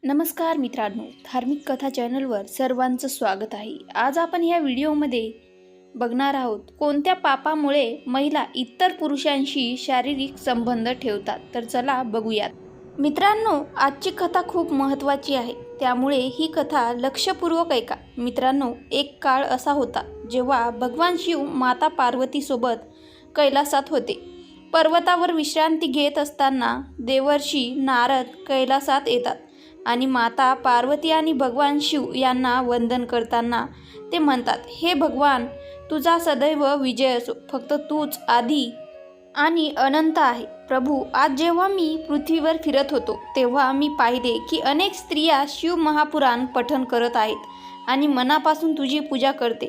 नमस्कार मित्रांनो, धार्मिक कथा चॅनलवर सर्वांचं स्वागत आहे। आज आपण या व्हिडिओमध्ये बघणार आहोत कोणत्या पापामुळे महिला इतर पुरुषांशी शारीरिक संबंध ठेवतात। तर चला बघूयात। मित्रांनो, आजची कथा खूप महत्त्वाची आहे, त्यामुळे ही कथा लक्षपूर्वक ऐका। मित्रांनो, एक काळ असा होता जेव्हा भगवान शिव माता पार्वती सोबत कैलासात होते। पर्वतावर विश्रांती घेत असताना देवर्षी नारद कैलासात येतात आणि माता पार्वती आणि भगवान शिव यांना वंदन करताना ते म्हणतात, हे भगवान, तुझा सदैव विजय असो। फक्त तूच आदी आणि अनंत आहे। प्रभू, आज जेव्हा मी पृथ्वीवर फिरत होतो तेव्हा मी पाहिले की अनेक स्त्रिया शिव महापुराण पठण करत आहेत आणि मनापासून तुझी पूजा करते।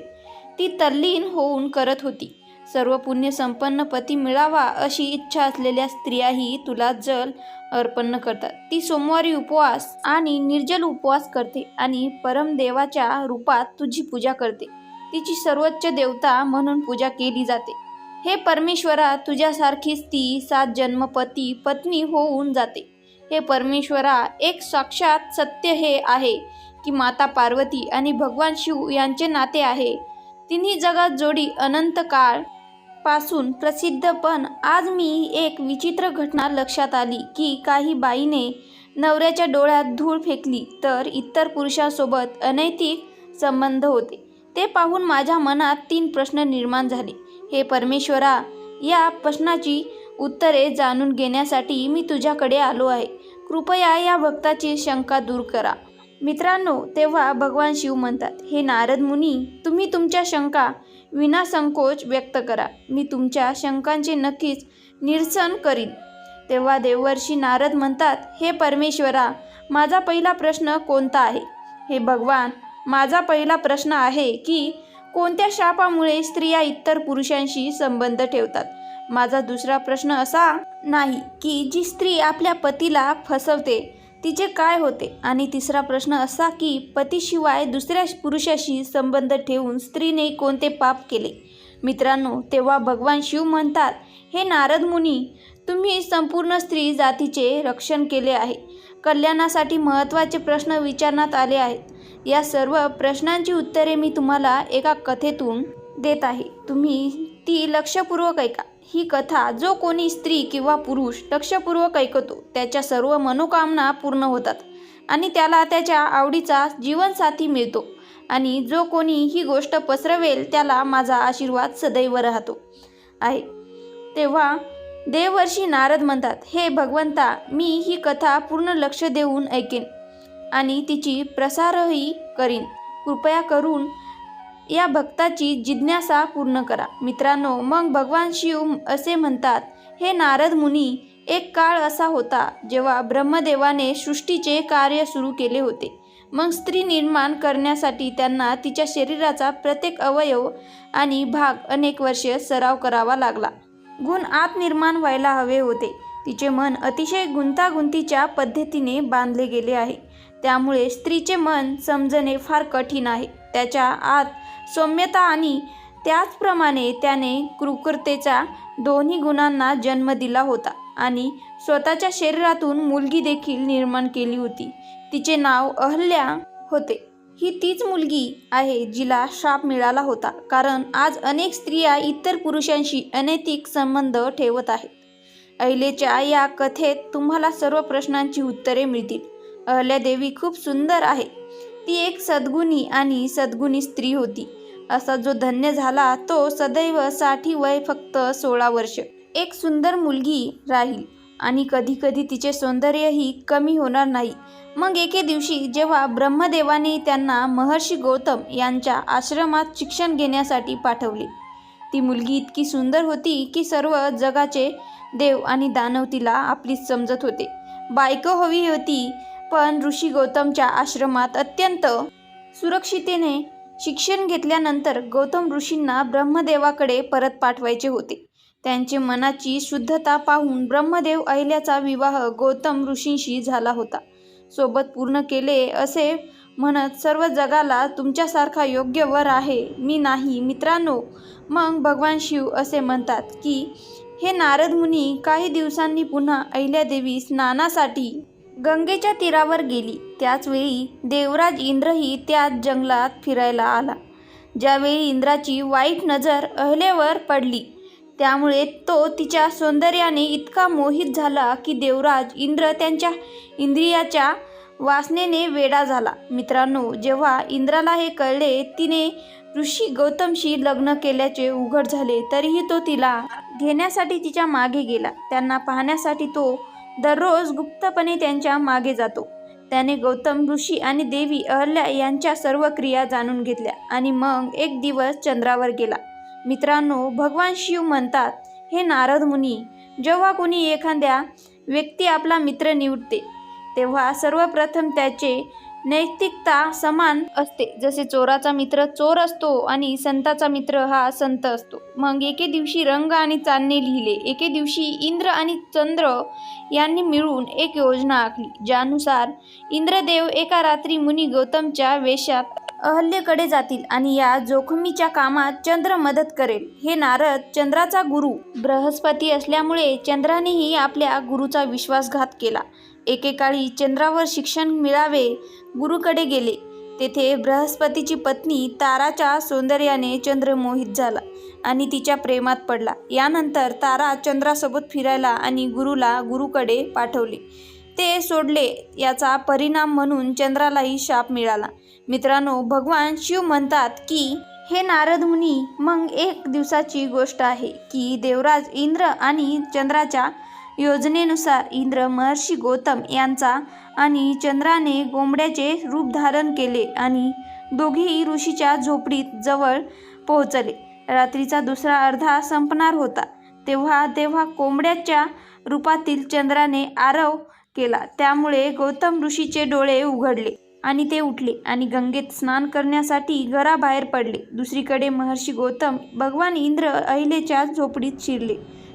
ती तल्लीन होऊन करत होती। सर्व पुण्य संपन्न पती मिळावा अशी इच्छा असलेल्या स्त्रियाही तुला जल अर्पण करतात। ती सोमवारी उपवास आणि निर्जल उपवास करते आणि परमदेवाच्या रूपात तुझी पूजा करते। तिची सर्वोच्च देवता म्हणून पूजा केली जाते। हे परमेश्वरा, तुझ्यासारखीच ती 7 जन्म पती पत्नी होऊन जाते। हे परमेश्वरा, एक साक्षात सत्य हे आहे की माता पार्वती आणि भगवान शिव यांचे नाते आहे। तिन्ही जगात जोडी अनंत काळ पासून प्रसिद्ध, पण आज मी एक विचित्र घटना लक्षात आली की काही बाईने नवऱ्याच्या डोळ्यात धूळ फेकली तर इतर पुरुषांसोबत अनैतिक संबंध होते। ते पाहून माझ्या मनात 3 प्रश्न निर्माण झाले। हे परमेश्वरा, या प्रश्नाची उत्तरे जाणून घेण्यासाठी मी तुझ्याकडे आलो आहे। कृपया या भक्ताची शंका दूर करा। मित्रांनो, तेव्हा भगवान शिव म्हणतात, हे नारद मुनी, तुम्ही तुमच्या शंका विनासंकोच व्यक्त करा। मी तुमच्या शंकांचे नक्कीच निरसन करीन। तेव्हा देवर्षी नारद म्हणतात, हे परमेश्वरा, माझा पहिला प्रश्न कोणता आहे? हे भगवान, माझा पहिला प्रश्न आहे की कोणत्या शापामुळे स्त्रिया इतर पुरुषांशी संबंध ठेवतात। माझा दुसरा प्रश्न असा नाही की जी स्त्री आपल्या पतीला फसवते तिचे काय होते, आणि तिसरा प्रश्न असा की पतीशिवाय दुसऱ्या पुरुषाशी संबंध ठेवून स्त्रीने कोणते पाप केले। मित्रांनो, तेव्हा भगवान शिव म्हणतात, हे नारद मुनी, तुम्ही संपूर्ण स्त्री जातीचे रक्षण केले आहे। कल्याणासाठी महत्त्वाचे प्रश्न विचारण्यात आले आहेत। या सर्व प्रश्नांची उत्तरे मी तुम्हाला एका कथेतून देत आहे। तुम्ही ती लक्षपूर्वक ऐका। ही कथा जो कोणी स्त्री किंवा पुरुष लक्षपूर्वक ऐकतो त्याच्या सर्व मनोकामना पूर्ण होतात आणि त्याला त्याच्या आवडीचा जीवनसाथी मिळतो, आणि जो कोणी ही गोष्ट पसरवेल त्याला माझा आशीर्वाद सदैव राहतो आहे। तेव्हा देवर्षी नारद म्हणतात, हे भगवंता, मी ही कथा पूर्ण लक्ष देऊन ऐकेन आणि तिची प्रसारही करीन। कृपया करून या भक्ताची जिज्ञासा पूर्ण करा। मित्रांनो, मग भगवान शिव असे म्हणतात, हे नारद मुनी, एक काळ असा होता जेव्हा ब्रह्मदेवाने सृष्टीचे कार्य सुरू केले होते। मग स्त्री निर्माण करण्यासाठी त्यांना तिच्या शरीराचा प्रत्येक अवयव आणि भाग अनेक वर्षे सराव करावा लागला। गुण आत निर्माण व्हायला हवे होते। तिचे मन अतिशय गुंतागुंतीच्या पद्धतीने बांधले गेले आहे, त्यामुळे स्त्रीचे मन समजणे फार कठीण आहे। त्याच्या आत सौम्यता आणि त्याचप्रमाणे त्याने क्रूरतेच्या दोन्ही गुणांना जन्म दिला होता आणि स्वतःच्या शरीरातून मुलगी देखील निर्माण केली होती। तिचे नाव अहल्या होते। ही तीच मुलगी आहे जिला शाप मिळाला होता, कारण आज अनेक स्त्रिया इतर पुरुषांशी अनैतिक संबंध ठेवत आहेत। अहल्येच्या या कथेत तुम्हाला सर्व प्रश्नांची उत्तरे मिळतील। अहल्यादेवी खूप सुंदर आहे। ती एक सद्गुणी आणि सद्गुणी स्त्री होती। असा जो धन्य झाला तो सदैव 60 वय फक्त 16 वर्ष एक सुंदर मुलगी राहील आणि कधी कधी तिचे सौंदर्यही कमी होणार नाही। मग एके दिवशी जेव्हा ब्रह्मदेवाने त्यांना महर्षी गौतम यांच्या आश्रमात शिक्षण घेण्यासाठी पाठवले, ती मुलगी इतकी सुंदर होती की सर्व जगाचे देव आणि दानव तिला आपलीच समजत होते। बायको हवी होती, पण ऋषी गौतमच्या आश्रमात अत्यंत सुरक्षिततेने शिक्षण घेतल्यानंतर गौतम ऋषींना ब्रह्मदेवाकडे परत पाठवायचे होते। त्यांचे मनाची शुद्धता पाहून ब्रह्मदेव अहल्याचा विवाह गौतम ऋषींशी झाला होता। सोबत पूर्ण केले असे म्हणत सर्व जगाला तुमच्यासारखा योग्य वर आहे मी नाही। मित्रांनो, मग भगवान शिव असे म्हणतात की हे नारद मुनी, काही दिवसांनी पुन्हा अहल्यादेवी स्नानासाठी गंगेच्या तीरावर गेली. त्याचवेळी देवराज इंद्रही त्या जंगलात फिरायला आला. ज्यावेळी इंद्राची वाईट नजर अहल्येवर पडली, त्यामुळे तो तिच्या सौंदर्याने इतका मोहित झाला की देवराज इंद्र त्यांच्या इंद्रियाच्या वासनेने वेडा झाला. मित्रांनो, जेव्हा इंद्राला हे कळले, तिने ऋषी गौतमशी लग्न केल्याचे उघड झाले, तरीही तो तिला घेण्यासाठी तिच्या मागे गेला. त्यांना पाहण्यासाठी तो दररोज गुप्तपणे त्यांच्या मागे जातो. त्याने गौतम ऋषी आणि देवी अहल्या यांच्या सर्व क्रिया जाणून घेतल्या आणि मग एक दिवस चंद्रावर गेला. मित्रांनो, भगवान शिव म्हणतात, हे नारद मुनी, जेव्हा कोणी एखाद्या व्यक्ती आपला मित्र निवडते, तेव्हा सर्वप्रथम त्याचे नैतिकता समान असते. जसे चोराचा मित्र चोर असतो आणि संताचा मित्र हा संत असतो. मग एके दिवशी रंग आणि चांदणे लिहिले. एके दिवशी इंद्र आणि चंद्र यांनी मिळून एक योजना आखली, ज्यानुसार इंद्रदेव एका रात्री मुनी गौतमच्या वेशात अहल्येकडे जातील आणि या जोखमीच्या कामात चंद्र मदत करेल. हे नारद, चंद्राचा गुरु बृहस्पती असल्यामुळे चंद्रानेही आपल्या गुरुचा विश्वासघात केला. एकेकाळी चंद्रावर शिक्षण मिळावे गुरुकडे गेले. तेथे बृहस्पतीची पत्नी ताराच्या सौंदर्याने चंद्र मोहित झाला आणि तिच्या प्रेमात पडला. यानंतर तारा चंद्रासोबत फिरायला आणि गुरुला गुरुकडे पाठवले. ते सोडले. याचा परिणाम म्हणून चंद्रालाही शाप मिळाला. मित्रांनो, भगवान शिव म्हणतात की हे नारद मुनी, मग एक दिवसाची गोष्ट आहे की देवराज इंद्र आणि चंद्राच्या योजनेनुसार इंद्र महर्षी गौतम यांचा आणि चंद्राने कोंबड्याचे रूप धारण केले आणि दोघेही ऋषीच्या झोपडीत जवळ पोहोचले. रात्रीचा दुसरा अर्धा संपणार होता तेव्हा कोंबड्याच्या रूपातील चंद्राने आरव केला. त्यामुळे गौतम ऋषीचे डोळे उघडले आणि ते उठले आणि गंगेत स्नान करण्यासाठी घराबाहेर पडले. दुसरीकडे महर्षी गौतम भगवान इंद्र अहल्येच्या झोपडीत शिरले.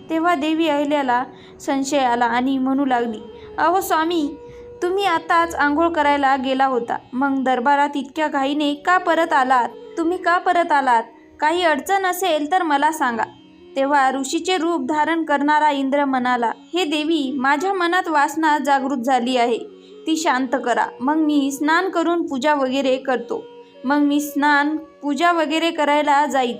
तेव्हा देवी अहल्याला संशय आला आणि म्हणू लागली, अहो स्वामी, तुम्ही आताच आंघोळ करायला गेला होता, मग दरबारात इतक्या घाईने का परत आलात? तुम्ही का परत आलात? काही अडचण असेल तर मला सांगा. तेव्हा ऋषीचे रूप धारण करणारा इंद्र म्हणाला, हे देवी, माझ्या मनात वासना जागृत झाली आहे, ती शांत करा. मग मी स्नान करून पूजा वगैरे करतो. मग मी पूजा वगैरे करायला जाईन.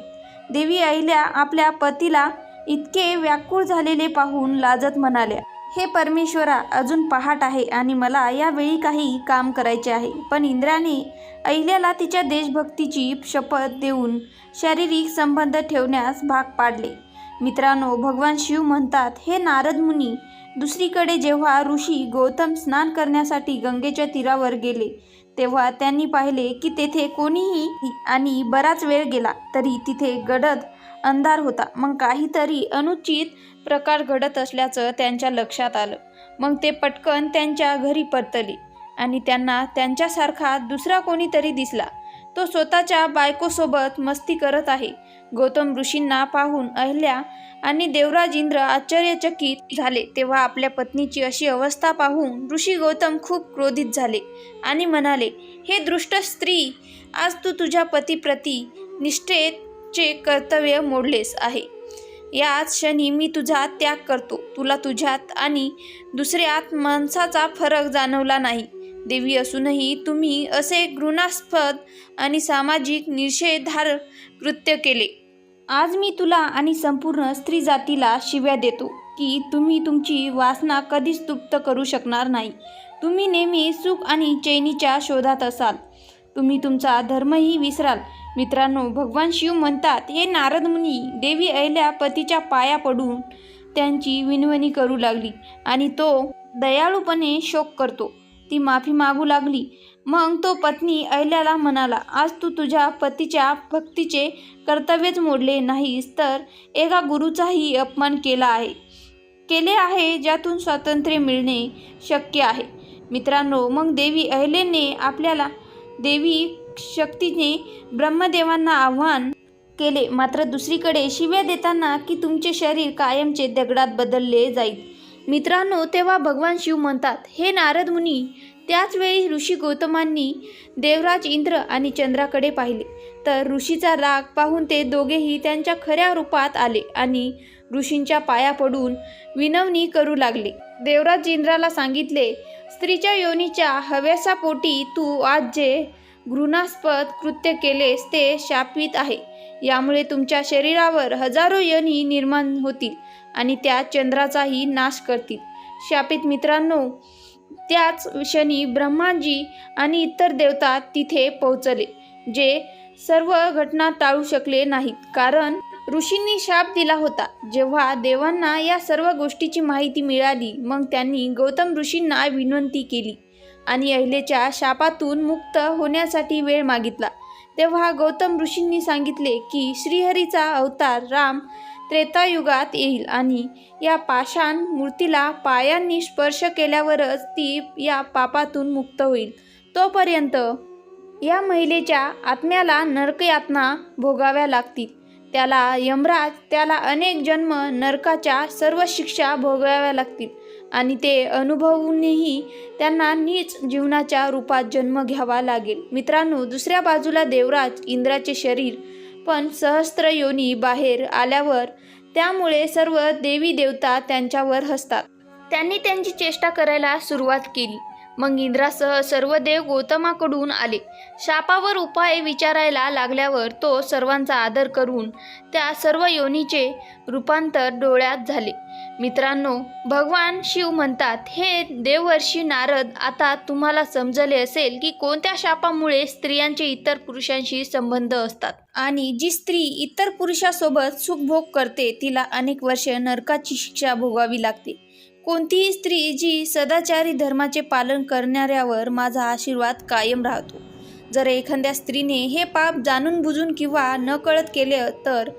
देवी अहल्या आपल्या पतीला इतके व्याकुळ झालेले पाहून लाजत म्हणाल्या, हे परमेश्वरा, अजून पहाट आहे आणि मला यावेळी काही काम करायचे आहे. पण इंद्राने अहल्याला तिच्या देशभक्तीची शपथ देऊन शारीरिक संबंध ठेवण्यास भाग पाडले. मित्रांनो, भगवान शिव म्हणतात, हे नारद मुनी, दुसरीकडे जेव्हा ऋषी गौतम स्नान करण्यासाठी गंगेच्या तीरावर गेले, तेव्हा त्यांनी पाहिले की तेथे कोणीही आणि बराच वेळ गेला तरी तिथे गडद अंधार होता. मग काहीतरी अनुचित प्रकार घडत असल्याचं त्यांच्या लक्षात आलं. मग ते पटकन त्यांच्या घरी परतले आणि त्यांना त्यांच्यासारखा दुसरा कोणीतरी दिसला. तो स्वतःच्या बायकोसोबत मस्ती करत आहे. गौतम ऋषींना पाहून अहल्या आणि देवराज इंद्र आश्चर्यचकित झाले. तेव्हा आपल्या पत्नीची अशी अवस्था पाहून ऋषी गौतम खूप क्रोधित झाले आणि म्हणाले, हे दुष्ट स्त्री, आज तू तुझ्या पतीप्रती निष्ठेचे कर्तव्य मोडलेस आहे. याच क्षणी मी तुझा त्याग करतो. तुला तुझ्यात आणि दुसऱ्यात माणसाचा फरक जाणवला नाही. देवी असूनही तुम्ही असे घृणास्पद आणि सामाजिक निषेधार्ह कृत्य केले. आज मी तुला आणि संपूर्ण स्त्री जातीला शिव्या देतो की तुम्ही तुमची वासना कधीच तृप्त करू शकणार नाही. तुम्ही नेहमी सुख आणि चैनीच्या शोधात असाल. तुम्ही तुमचा धर्मही विसराल. मित्रांनो, भगवान शिव म्हणतात, हे नारद मुनी, देवी अहल्या पतीच्या पाया पडून त्यांची विनवणी करू लागली आणि तो दयाळूपणे शोक करतो. ती माफी मागू लागली. मग तो पत्नी अहल्याला म्हणाला, आज तू तुझ्या पतीच्या भक्तीचे कर्तव्यच मोडले नाहीस तर एका गुरुचाही अपमान केले आहे ज्यातून स्वातंत्र्य मिळणे शक्य आहे. मित्रांनो, मग देवी अहल्येने आपल्याला देवी शक्तीने ब्रह्मदेवांना आव्हान केले. मात्र दुसरीकडे शिव्या देताना की तुमचे शरीर कायमचे दगडात बदलले जाईल. मित्रांनो, तेव्हा भगवान शिव म्हणतात, हे नारद मुनी, त्याचवेळी ऋषी गौतमांनी देवराज इंद्र आणि चंद्राकडे पाहिले, तर ऋषीचा राग पाहून ते दोघेही त्यांच्या खऱ्या रूपात आले आणि ऋषींच्या पाया पडून विनवणी करू लागले. देवराज इंद्राला सांगितले, स्त्रीच्या योनीच्या हव्यासापोटी तू आज जे घृणास्पद कृत्य केलेस ते शापित आहे. यामुळे तुमच्या शरीरावर हजारो योनी निर्माण होतील आणि त्या चंद्राचाही नाश करतील. शापित मित्रांनो, त्याच क्षणी ब्रह्माजी आणि इतर देवता तिथे पोहोचले, जे सर्व घटना टाळू शकले नाहीत, कारण ऋषींनी शाप दिला होता. जेव्हा देवांना या सर्व गोष्टीची माहिती मिळाली, मग त्यांनी गौतम ऋषींना विनंती केली आणि अहल्येच्या शापातून मुक्त होण्यासाठी वेळ मागितला. तेव्हा गौतम ऋषींनी सांगितले की श्रीहरीचा अवतार राम त्रेतायुगात येईल आणि या पाषाण मूर्तीला पायांनी स्पर्श केल्यावरच ती या पापातून मुक्त होईल. तोपर्यंत या महिलेच्या आत्म्याला नरकयातना भोगाव्या लागतील. त्याला यमराज त्याला अनेक जन्म नरकाच्या सर्व शिक्षा भोगाव्या लागतील आणि ते अनुभवूनही त्यांना नीच जीवनाच्या रूपात जन्म घ्यावा लागेल. मित्रांनो, दुसऱ्या बाजूला देवराज इंद्राचे शरीर पण सहस्त्र योनी बाहेर आल्यावर त्यामुळे सर्व देवी देवता त्यांच्यावर हसतात. त्यांनी त्यांची चेष्टा करायला सुरुवात केली. मग इंद्रासह सर्व देव गौतमाकडून आले. शापावर उपाय विचारायला लागल्यावर तो सर्वांचा आदर करून त्या सर्व योनीचे रूपांतर डोळ्यात झाले. मित्रांनो, भगवान शिव म्हणतात, हे देवर्षी नारद, आता तुम्हाला समजले असेल की कोणत्या शापामुळे स्त्रियांचे इतर पुरुषांशी संबंध असतात आणि जी स्त्री इतर पुरुषासोबत सुखभोग करते तिला अनेक वर्षे नरकाची शिक्षा भोगावी लागते. कोणतीही स्त्री जी सदाचारी धर्माचे पालन करणाऱ्यावर माझा आशीर्वाद कायम राहतो. जर एखाद्या स्त्रीने हे पाप जाणून बुजून किंवा नकळत केले तर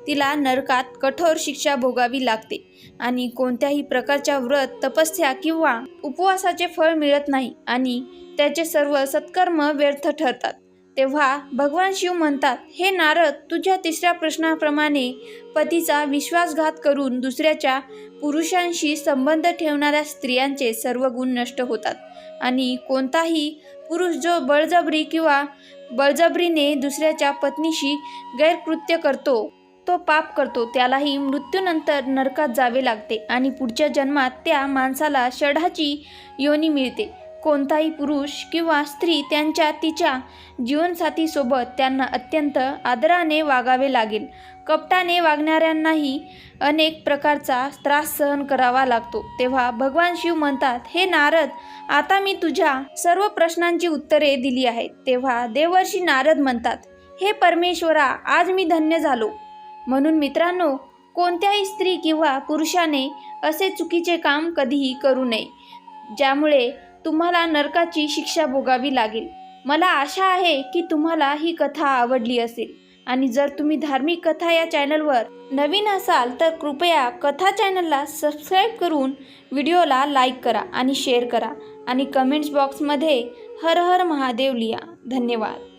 तिला नरकात कठोर शिक्षा भोगावी लागते आणि कोणत्याही प्रकारच्या व्रत, तपस्या किंवा उपवासाचे फळ मिळत नाही आणि त्याचे सर्व सत्कर्म व्यर्थ ठरतात. तेव्हा भगवान शिव म्हणतात, हे नारद, तुझ्या तिसऱ्या प्रश्नाप्रमाणे पतीचा विश्वासघात करून दुसऱ्याच्या पुरुषांशी संबंध ठेवणाऱ्या स्त्रियांचे सर्व गुण नष्ट होतात आणि कोणताही पुरुष जो बळजबरी किंवा बळजबरीने दुसऱ्याच्या पत्नीशी गैरकृत्य करतो, तो पाप करतो. त्यालाही मृत्यूनंतर नरकात जावे लागते आणि पुढच्या जन्मात त्या माणसाला षडाची योनी मिळते. कोणताही पुरुष किंवा स्त्री त्यांच्या तिच्या जीवनसाथीसोबत त्यांना अत्यंत आदराने वागावे लागेल. कपटाने वागणाऱ्यांनाही अनेक प्रकारचा त्रास सहन करावा लागतो. तेव्हा भगवान शिव म्हणतात, हे नारद, आता मी तुझ्या सर्व प्रश्नांची उत्तरे दिली आहेत. तेव्हा देवर्षी नारद म्हणतात, हे परमेश्वरा, आज मी धन्य झालो. म्हणून मित्रांनो, कोणत्याही स्त्री किंवा पुरुषाने असे चुकीचे काम कधीही करू नये, ज्यामुळे तुम्हाला नरकाची शिक्षा भोगावी लागेल. मला आशा आहे की तुम्हाला ही कथा आवडली असेल आणि जर तुम्ही धार्मिक कथा या चॅनलवर नवीन असाल तर कृपया कथा चॅनलला सबस्क्राईब करून व्हिडिओला लाईक करा आणि शेअर करा आणि कमेंट्स बॉक्समध्ये हर हर महादेव लिहा. धन्यवाद.